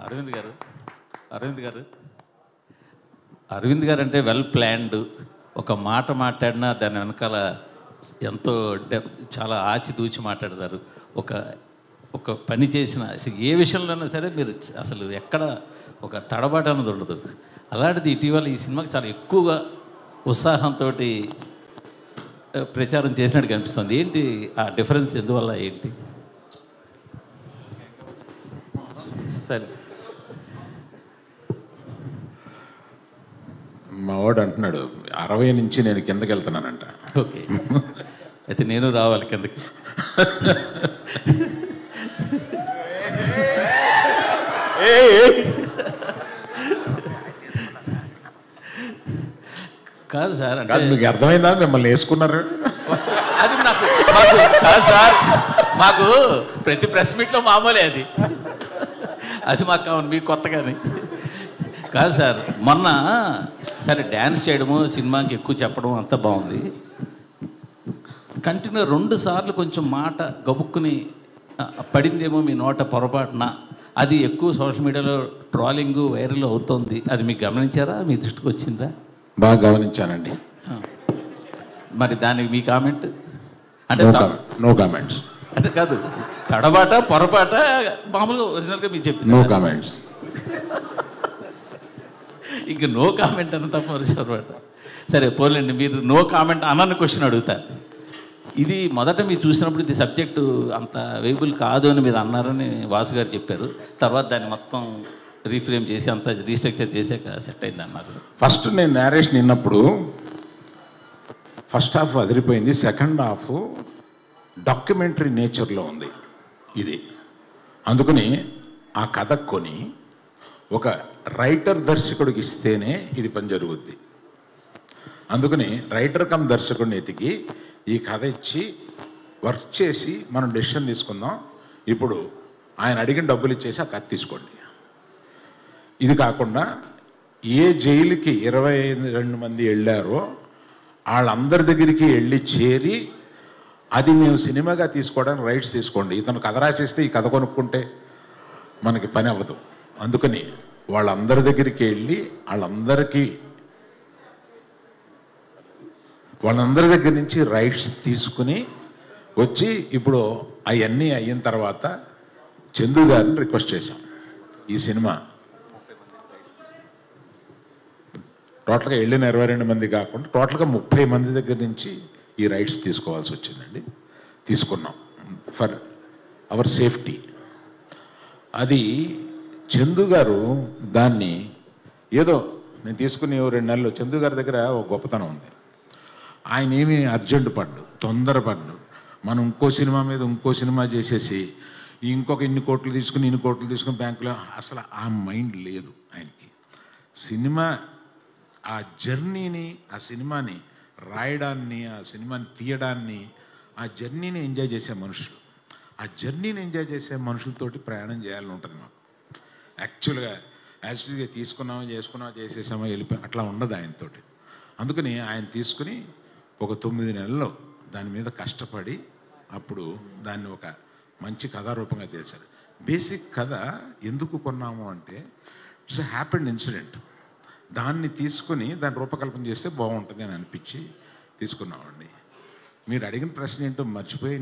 అరవింద్ గారు అరవింద్ గారు అరవింద్ గారు అంటే వెల్ ప్లాన్డ్. ఒక మాట మాట్లాడినా దాని వెనకాల ఎంతో చాలా ఆచితూచి మాట్లాడతారు. ఒక ఒక పని చేసిన ఏ విషయంలోనైనా సరే మీరు అసలు ఎక్కడ ఒక తడబాటు అన్నది ఉండదు. అలాంటిది ఇటీవల ఈ సినిమాకి చాలా ఎక్కువగా ఉత్సాహంతో ప్రచారం చేసినట్టు కనిపిస్తుంది. ఏంటి ఆ డిఫరెన్స్? ఎందువల్ల ఏంటి? సరే మా వాడు అంటున్నాడు 60 నుంచి నేను కిందకి వెళ్తున్నానంట. ఓకే, అయితే నేను రావాలి కిందకి. కాదు సార్, అంటే మీకు అర్థమైందా మిమ్మల్ని వేసుకున్నారు? అది మాకు కాదు సార్, మాకు ప్రతి ప్రెస్ మీట్లో మామూలే అది. అది మాకు కావాలి, మీకు కొత్తగానే కాదు సార్. మొన్న సరే డ్యాన్స్ చేయడము, సినిమాకి ఎక్కువ చెప్పడం అంతా బాగుంది. కంటిన్యూ 2 సార్లు కొంచెం మాట గబుక్కుని పడిందేమో మీ నోట పొరపాటున. అది ఎక్కువ సోషల్ మీడియాలో ట్రోలింగ్ వైరల్ అవుతుంది. అది మీకు గమనించారా? మీ దృష్టికి వచ్చిందా? బాగా గమనించానండి. మరి దానికి మీ కామెంట్? అంటే నో కామెంట్స్. అంటే కాదు, తడబాట పొరపాట మామూలుగా ఒరిజినల్గా మీరు చెప్పింది నో కామెంట్స్. ఇంక నో కామెంట్ అన్న తప్ప పొరపాట. సరే పోలేండి, మీరు నో కామెంట్ అన్న క్వశ్చన్ అడుగుతా. ఇది మొదట మీరు చూసినప్పుడు ఇది సబ్జెక్టు అంత వేయబుల్ కాదు అని మీరు అన్నారని వాసు గారు చెప్పారు. తర్వాత దాన్ని మొత్తం రీఫ్రేమ్ చేసి అంతా రీస్ట్రక్చర్ చేసాక సెట్ అయింది అన్నారు. ఫస్ట్ నేను నేరేషన్ విన్నప్పుడు ఫస్ట్ హాఫ్ అదిరిపోయింది, సెకండ్ హాఫ్ డాక్యుమెంటరీ నేచర్లో ఉంది ఇది. అందుకని ఆ కథ కొని ఒక రైటర్ దర్శకుడికి ఇస్తేనే ఇది పని జరుగుద్ది. అందుకని రైటర్ కమ్ దర్శకుడిని ఎతికి ఈ కథ ఇచ్చి వర్క్ చేసి మనం డెసిషన్ తీసుకుందాం. ఇప్పుడు ఆయన అడిగిన డబ్బులు ఇచ్చేసి ఆ కథ తీసుకోండి. ఇది కాకుండా ఏ జైలుకి 22 మంది వెళ్ళారో వాళ్ళందరి దగ్గరికి వెళ్ళి చేరి అది మేము సినిమాగా తీసుకోవడానికి రైట్స్ తీసుకోండి. ఇతను కథ రాసేస్తే ఈ కథ కొనుక్కుంటే మనకి పని అవ్వదు. అందుకని వాళ్ళందరి దగ్గరికి వెళ్ళి వాళ్ళందరి దగ్గర నుంచి రైట్స్ తీసుకుని వచ్చి ఇప్పుడు అవన్నీ అయిన తర్వాత చందు గారిని రిక్వెస్ట్ చేశాం. ఈ సినిమా టోటల్గా వెళ్ళిన 22 మంది కాకుండా టోటల్గా 30 మంది దగ్గర నుంచి ఈ రైట్స్ తీసుకోవాల్సి వచ్చిందండి. తీసుకున్నాం ఫర్ అవర్ సేఫ్టీ. అది చందు గారు దాన్ని ఏదో నేను తీసుకుని 2 నెలలు చందు గారి దగ్గర ఒక గొప్పతనం ఉంది. ఆయన ఏమీ అర్జెంట్ పడ్డు, తొందరపడ్డు. మనం ఇంకో సినిమా మీద ఇంకో సినిమా చేసేసి ఇంకొక ఇన్ని కోట్లు తీసుకుని బ్యాంకులో అసలు ఆ మైండ్ లేదు ఆయనకి. సినిమా ఆ జర్నీని, ఆ సినిమాని రాయడాన్ని, ఆ సినిమాని తీయడాన్ని, ఆ జర్నీని ఎంజాయ్ చేసే మనుషులు. ఆ జర్నీని ఎంజాయ్ చేసే మనుషులతోటి ప్రయాణం చేయాలని ఉంటుంది మాకు. యాక్చువల్గా యాక్చువల్గా చేసుకున్నామా చేసేసామా వెళ్ళిపోయి అట్లా ఉండదు ఆయనతోటి. అందుకని ఆయన తీసుకుని ఒక 9 నెలల్లో దాని మీద కష్టపడి అప్పుడు దాన్ని ఒక మంచి కథారూపంగా తెలిసారు. బేసిక్ కథ ఎందుకు కొన్నాము అంటే ఇట్స్ ఎ హ్యాపెండ్ ఇన్సిడెంట్. దాన్ని తీసుకుని దాన్ని రూపకల్పన చేస్తే బాగుంటుంది అని అనిపించి తీసుకున్నామండి. మీరు అడిగిన ప్రశ్న ఏంటో మర్చిపోయి